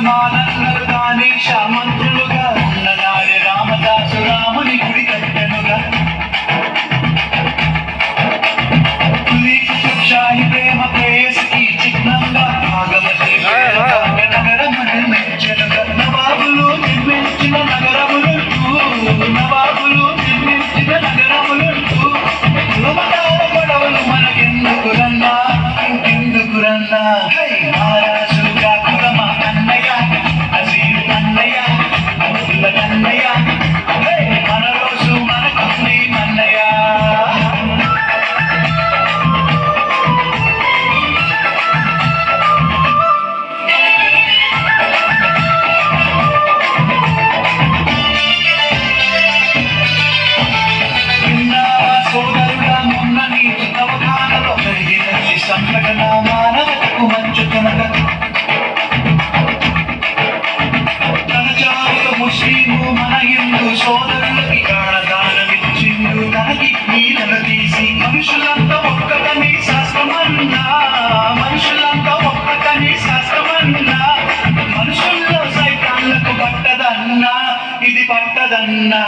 మానన్నలు గాని శామంతులుగా ఉన్ననాడు రామదాసు రాముని గుడి కట్టెనుగా షాహి ప్రేమ ప్రేయసికి చిహ్నంగా భాగవతి నగరమని మెచ్చనుగా నవాబులు నిర్మించిన నగరములంటూ నవాబులు నిర్మించిన నగరములంటూ కులమతాల గొడవలు మనకెందుకురన్నా ఇంకెందుకురన్నా మహారాజు కాకులమ అన్నయ్య అజీరు అన్నయ్య అబ్దుల్ల అన్నయ్య మన రోజు మనకుంది అన్నయ్య సోదరుల మొన్న నీటి తవకాలలో జరిగినది సంఘటన మానవతకు మంచుతునక తన చావుల ముస్లిము మన హిందూ సోదరులకి ప్రాణదానమిచ్చిండు తనకి నీళ్ళను తీసి మనుషులంతా ఒక్కటని శాస్త్రమన్నా మనుషులంతా ఒక్కటని శాస్త్రమన్నా మనుషుల్లో సైతాన్లకు పట్టదన్నా ఇది పట్టదన్నా